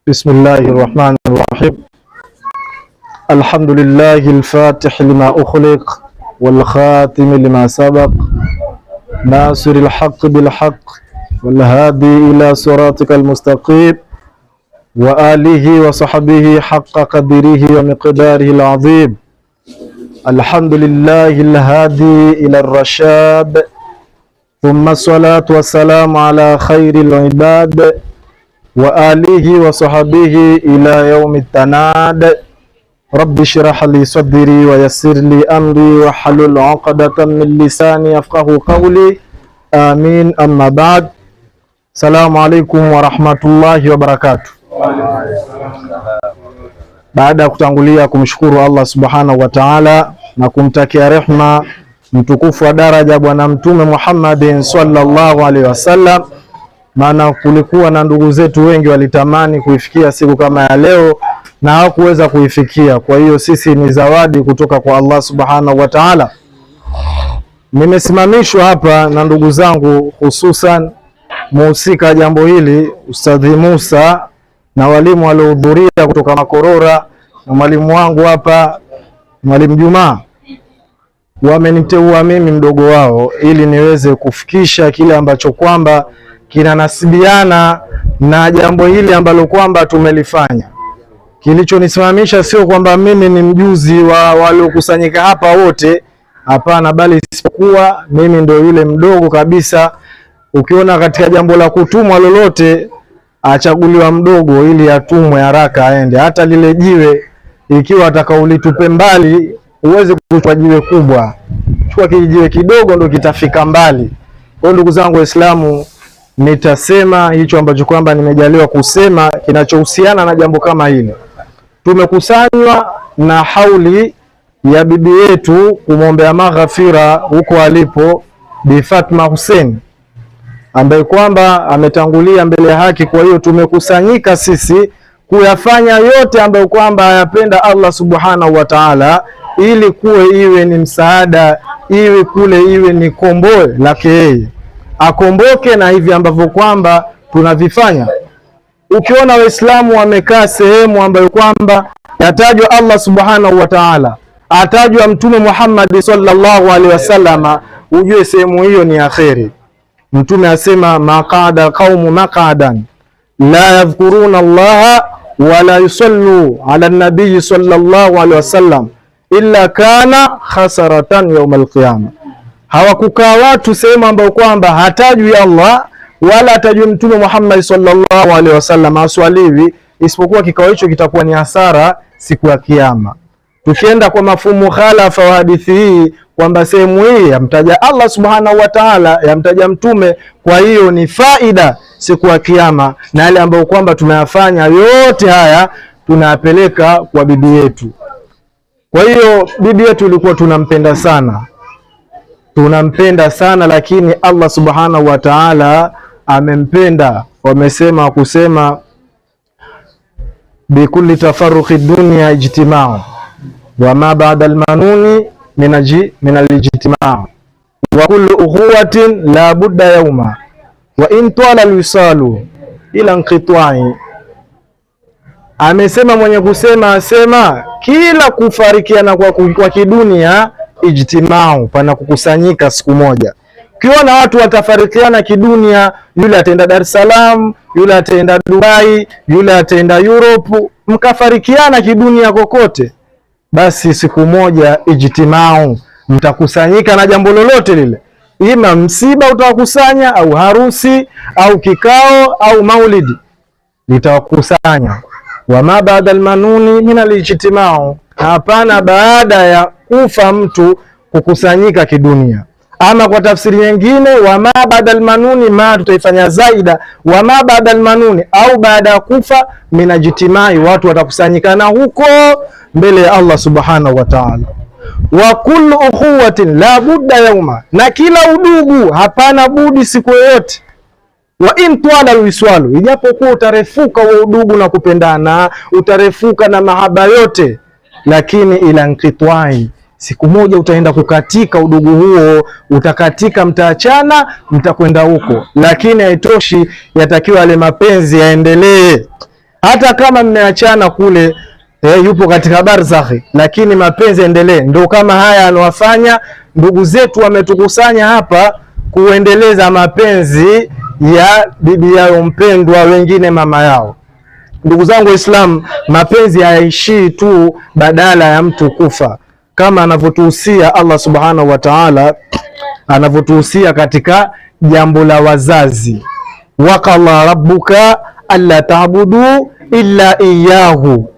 بسم الله الرحمن الرحيم. الحمد لله الفاتح لما أخلق والخاتم لما سبق ناصر الحق بالحق والهادي إلى صراطك المستقيم وآله وصحبه حق قدره ومقداره العظيم. الحمد لله الهادي إلى الرشاد، ثم الصلاة والسلام على خير العباد وآله وصحبه إلى يوم التناد. رب اشرح لي صدري ويسر لي أمري واحلل عقدة من لساني يفقهوا قولي، آمين. أما بعد، السلام عليكم ورحمة الله وبركاته. Baada ya kutangulia kumshukuru Allah subhanahu wa ta'ala na kumtakia rehma mtukufu wa daraja Bwana Mtume Muhammadin sallallahu alaihi wasallam, maana kulikuwa na ndugu zetu wengi walitamani kuifikia siku kama ya leo na hawakuweza kuifikia. Kwa hiyo sisi ni zawadi kutoka kwa Allah subhanahu wa ta'ala. Nimesimamishwa hapa na ndugu zangu, hususan muhusika jambo hili Ustadhi Musa na walimu waliohudhuria kutoka Makorora na mwalimu wangu hapa Mwalimu Juma. Wameniteua mimi mdogo wao ili niweze kufikisha kile ambacho kwamba kinanasibiana na jambo hili ambalo kwamba tumelifanya. Kilichonisimamisha sio kwamba mimi ni mjuzi wa waliokusanyika hapa wote, hapana, bali isipokuwa mimi ndio yule mdogo kabisa. Ukiona katika jambo la kutumwa lolote achaguliwa mdogo ili atumwe haraka aende. Hata lile jiwe ikiwa atakaulitupe mbali, uweze kuchukua jiwe kubwa, chukua kijiwe kidogo ndio kitafika mbali. Kwa ndugu zangu Waislamu, nitasema hicho ambacho kwamba nimejaliwa kusema kinachohusiana na jambo kama hili. Tumekusanywa na hauli ya bibi yetu kumwombea maghfira huko alipo Bi Fatma Hussein, ambaye kwamba ametangulia mbele ya haki. Kwa hiyo tumekusanyika sisi kuyafanya yote ambayo kwamba ayapenda Allah subhanahu wa ta'ala, ili kuwe iwe ni msaada, iwe kule iwe ni komboe lake yeye, akomboke na hivi ambavyo kwamba tunavifanya. Ukiona Waislamu wamekaa sehemu ambayo kwamba yatajwa Allah subhanahu wa ta'ala, atajwa Mtume Muhammad sallallahu alaihi wasallama, ujue sehemu hiyo ni akheri. Mtume asema maqada qaumu maqadan la yadhkuruna Allah wala yusallu ala nabii sallallahu alaihi wasallam illa kana khasaratan yawm alqiyama. Hawakukaa watu sehemu ambayo kwamba hatajwi Allah wala hatajwi Mtume Muhammad sallallahu alaihi wasallam aswaliwi, isipokuwa kikao hicho kitakuwa ni hasara siku ya Kiyama. Tukienda kwa mafumu khalafa wa hadithi hii kwamba sehemu hii yamtaja Allah subhanahu wa ta'ala, yamtaja mtume, kwa hiyo ni faida siku ya Kiyama, na yale ambayo kwamba tunayafanya yote haya tunayapeleka kwa bibi yetu. Kwa hiyo bibi yetu ilikuwa tunampenda sana, lakini Allah subhanahu wa ta'ala amempenda. Wamesema kusema bikulli tafarruqi dunya ijtima'u wa ma ba'da almanuni min alijtima'u wa kullu ukhuwatin la budda yawma wa in tala alwisalu ila inqita'i. Amesema mwenye kusema asema kila kufarikiana kwa kidunia ijtima'u, pana kukusanyika siku moja. Ukiona watu watafarikiana kidunia, yule ataenda Dar es Salaam, yule ataenda Dubai, yule ataenda Europe, mkafarikiana kidunia kokote, basi siku moja ijtima'u, mtakusanyika na jambo lolote lile, ima msiba utawakusanya au harusi au kikao au maulidi litawakusanya. Wama baada almanuni min alijtima'u, hapana baada ya kufa mtu kukusanyika kidunia. Ama kwa tafsiri nyingine, wama baada almanuni, ma tutaifanya zaida, wama baada almanuni, au baada ya kufa min alijtimai, watu watakusanyikana huko mbele ya Allah subhanahu wa ta'ala. Wa kullu ukhuwatin la budda yawma, na kila udugu hapana budi siku yoyote. Wa in twala alwiswalu, ijapokuwa utarefuka wa udugu na kupendana, utarefuka na mahaba yote, lakini ila inqitwai, siku moja utaenda kukatika udugu huo, utakatika, mtaachana, mtakwenda huko. Lakini haitoshi, yatakiwa yale mapenzi yaendelee. hata kama mmeachana kule, yupo katika barzakhi, lakini mapenzi endelee. Ndio kama haya anawafanya ndugu zetu wametukusanya hapa kuendeleza mapenzi ya bibi yao mpendwa, wengine mama yao. Ndugu zangu Waislamu, mapenzi hayaishii tu badala ya mtu kufa, kama anavyotuhusia Allah subhanahu wa ta'ala, anavyotuhusia katika jambo la wazazi. Waqala rabbuka alla ta'budu illa iyyahu.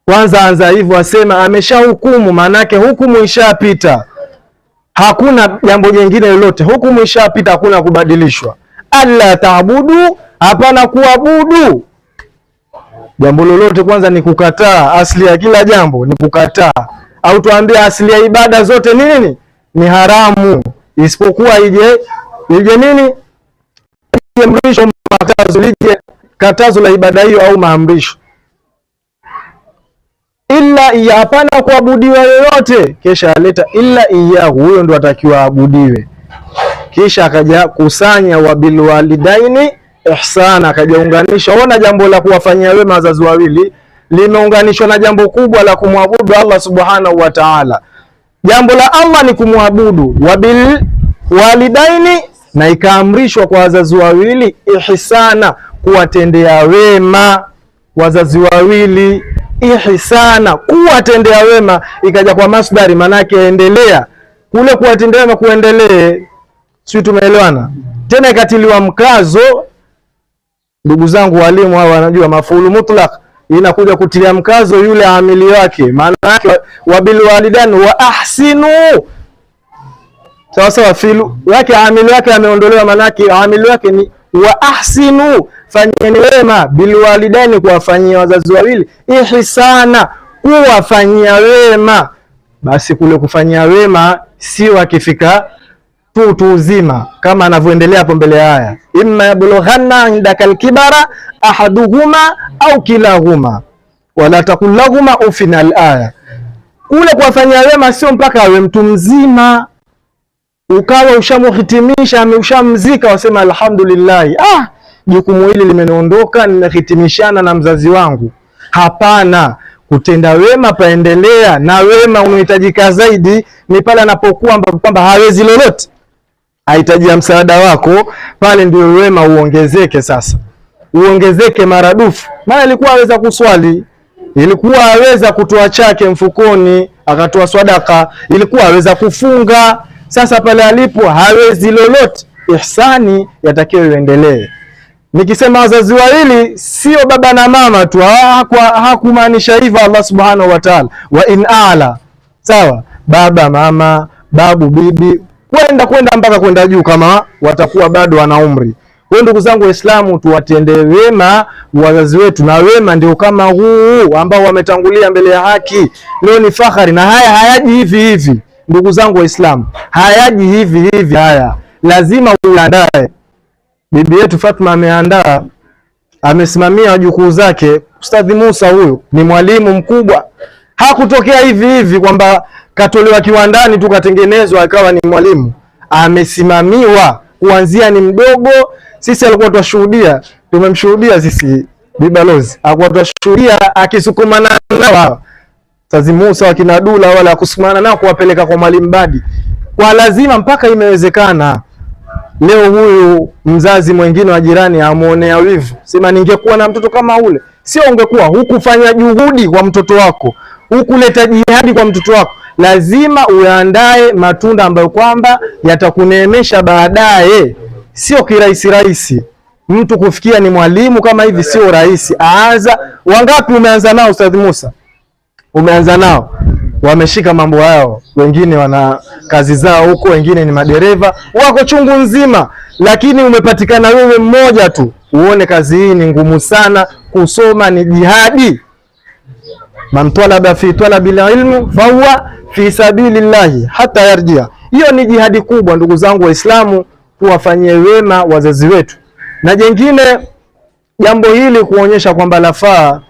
Kwanza anza hivyo, asema ameshahukumu, manake hukumu ishapita, hakuna jambo jingine lolote, hukumu ishapita, hakuna kubadilishwa. Alla ta'budu, hapana kuabudu. Jambo lolote kwanza ni kukataa, asili ya kila jambo ni kukataa. Au tuambie asili ya ibada zote ni nini? Ni haramu, isipokuwa ije nini? Amrisho, makatazo, lije katazo la ibada hiyo au maamrisho. Illa iya, hapana kuabudiwa yoyote, kisha aleta illa iyahu, huyo ndo atakiwa abudiwe. Kisha akaja kusanya wabil walidaini ihsana, akajaunganisha. Ona, jambo la kuwafanyia wema wazazi wawili limeunganishwa na jambo kubwa la kumwabudu Allah subhanahu wa ta'ala. Jambo la Allah ni kumwabudu, wabil walidaini, na ikaamrishwa kwa wazazi wawili ihsana, kuwatendea wema wazazi wawili. Ihsana, kuwatendea wema, ikaja kwa masdari, manake endelea kule kuwatendea wema, kuendelee. Sisi tumeelewana? Tena ikatiliwa mkazo. Ndugu zangu walimu hawa wanajua mafaulu mutlaq inakuja kutilia mkazo yule amili wake, maana yake wabil walidan wa ahsinu. Sawa sawa, filu yake amili wake ameondolewa, maana yake amili wake ni wa ahsinu, fanyeni wema, bil walidani, kuwafanyia wazazi wawili, ihsana, kuwafanyia wema. Basi kule kufanyia wema sio akifika tu uzima, kama anavyoendelea hapo mbele haya, imma yablughanna indaka alkibara ahaduhuma au kilahuma wala taqul lahuma ufin. Alaya kule kuwafanyia wema sio mpaka awe mtu mzima ukawa ushamuhitimisha, ushamzika, wasema alhamdulillah, jukumu hili limeniondoka, nimehitimishana na mzazi wangu. Hapana, kutenda wema paendelea, na wema unahitajika zaidi ni pale anapokuwa kwamba hawezi lolote, ahitajia msaada wako, pale ndio wema uongezeke. Sasa uongezeke maradufu. Maana ilikuwa aweza kuswali, ilikuwa aweza kutoa chake mfukoni akatoa sadaka, ilikuwa aweza kufunga. Sasa pale alipo hawezi lolote, ihsani yatakiwa iendelee. Nikisema wazazi wawili sio baba na mama tu, hakumaanisha hivyo Allah subhanahu wa ta'ala. Wa in ala, sawa, baba mama, babu bibi, kwenda mpaka kwenda juu, kama watakuwa bado wana umri. Kwa ndugu zangu Waislamu, tuwatendee wema wazazi wetu, na wema ndio kama huu ambao wametangulia mbele ya haki. Leo ni fahari, na haya hayaji hivi hivi. Ndugu zangu Waislamu, hayaji hivi hivi, haya lazima uandae. Bibi yetu Fatma ameandaa, amesimamia wajukuu zake. Ustadhi Musa huyu ni mwalimu mkubwa, hakutokea hivi hivi kwamba katolewa kiwandani tu katengenezwa akawa ni mwalimu. Amesimamiwa kuanzia ni mdogo. Sisi alikuwa tunashuhudia, tumemshuhudia sisi bibalozi, alikuwa tunashuhudia akisukumana nao Ustadhi Musa wakina Dula, wala kusukumana nao kuwapeleka kwa mwalimu Badi kwa lazima, mpaka imewezekana. Leo huyu mzazi mwingine wa jirani amuonea wivu, sema ningekuwa na mtoto kama ule. Sio ungekuwa hukufanya juhudi kwa mtoto wako, hukuleta jihadi kwa mtoto wako. Lazima uandae matunda ambayo kwamba yatakuneemesha baadaye. Sio kirahisi rahisi mtu kufikia ni mwalimu kama hivi, sio rahisi. Aanza wangapi umeanza nao Ustadhi Musa? Umeanza nao wameshika mambo yao, wengine wana kazi zao huko, wengine ni madereva, wako chungu nzima, lakini umepatikana wewe mmoja tu. Uone kazi hii ni ngumu sana, kusoma ni jihadi. Man talaba fi talabil ilmi fa huwa fi sabilillahi hata yarjia. Hiyo ni jihadi kubwa ndugu zangu Waislamu, tuwafanyie wema wazazi wetu. Na jengine jambo hili kuonyesha kwamba lafaa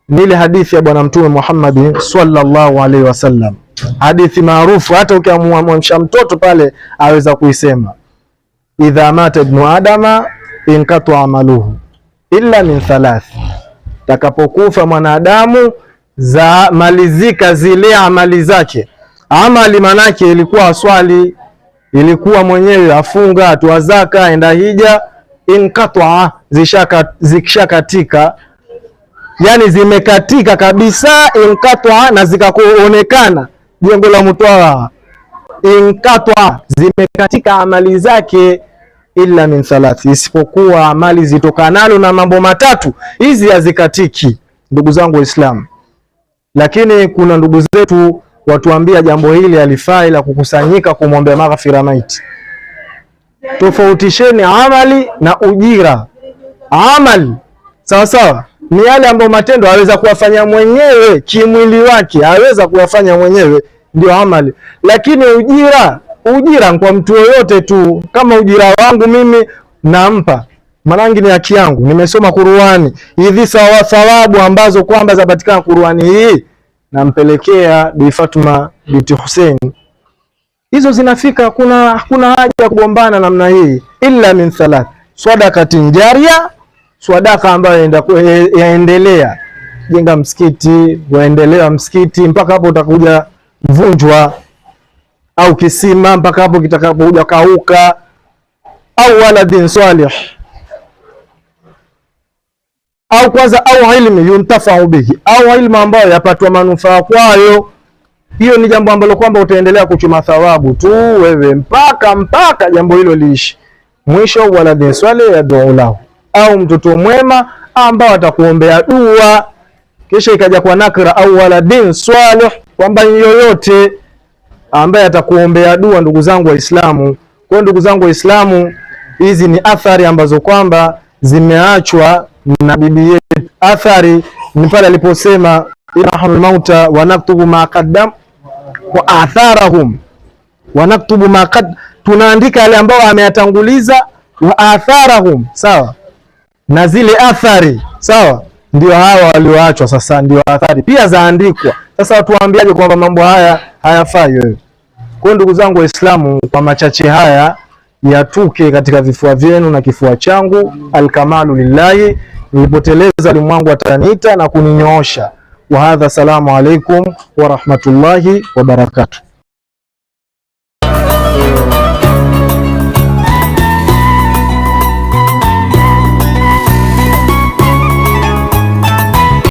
ni ile hadithi ya Bwana Mtume Muhammad sallallahu alaihi wasallam, hadithi maarufu, hata ukiamwamsha mtoto pale aweza kuisema, idha mata ibnu adama inqata amaluhu illa min thalath, Takapokufa mwanadamu za malizika zile amali zake. Amali manake ilikuwa aswali, ilikuwa mwenyewe afunga, atoa zaka, enda hija, inqata, zikishakatika, yani zimekatika kabisa, inqata, na zikakuonekana jengo la mtwaa, inqata, zimekatika amali zake, illa min thalath, isipokuwa amali zitokanalo na mambo matatu, hizi hazikatiki ndugu zangu Waislamu. Lakini kuna ndugu zetu watuambia jambo hili alifai la kukusanyika kumwombea maghfira maiti. Tofautisheni amali na ujira. Amali sawa sawa ni yale ambayo matendo aweza kuyafanya mwenyewe kimwili wake, aweza kuyafanya mwenyewe, ndio amali. Lakini ujira kwa mtu yoyote tu, kama ujira wangu mimi nampa, manangi ni haki yangu, nimesoma Qur'ani hivi, sawa thawabu ambazo kwamba zapatikana Qur'ani hii nampelekea Bi Fatuma binti Hussein, hizo zinafika. Hakuna haja ya kugombana namna hii, illa min thalath, sadaqatin jariya, sadaka ambayo yaendelea, jenga msikiti, waendelea msikiti mpaka hapo utakuja vunjwa, au kisima mpaka hapo kitakapokuja kauka, au waladin salih, au kwanza, au ilmi yuntafau bihi, au ilmu ambayo yapatwa manufaa kwayo. Hiyo ni jambo ambalo kwamba utaendelea kuchuma thawabu tu wewe mpaka jambo hilo liishi. Mwisho, waladin salih yad'u lahu, au mtoto mwema ambao atakuombea dua. Kisha ikaja kwa nakra, au waladin salih, kwamba yoyote ambaye atakuombea dua. Ndugu zangu Waislamu, kwa ndugu zangu Waislamu, hizi ni athari ambazo kwamba zimeachwa na bibi yetu. Athari ni pale aliposema inahul mauta wa naktubu ma qaddam wa atharahum, wa naktubu ma tunaandika yale ambao ameyatanguliza, wa atharahum, sawa, na zile athari, sawa, ndio hawa walioachwa. Sasa ndio athari pia zaandikwa. Sasa tuambiaje kwamba mambo haya hayafai wewe? Kwa ndugu zangu Waislamu, kwa machache haya yatuke katika vifua vyenu na kifua changu. Alkamalu lillahi, nilipoteleza limwangu ataniita na kuninyoosha. Wa hadha, salamu alaikum wa rahmatullahi wa barakatuh.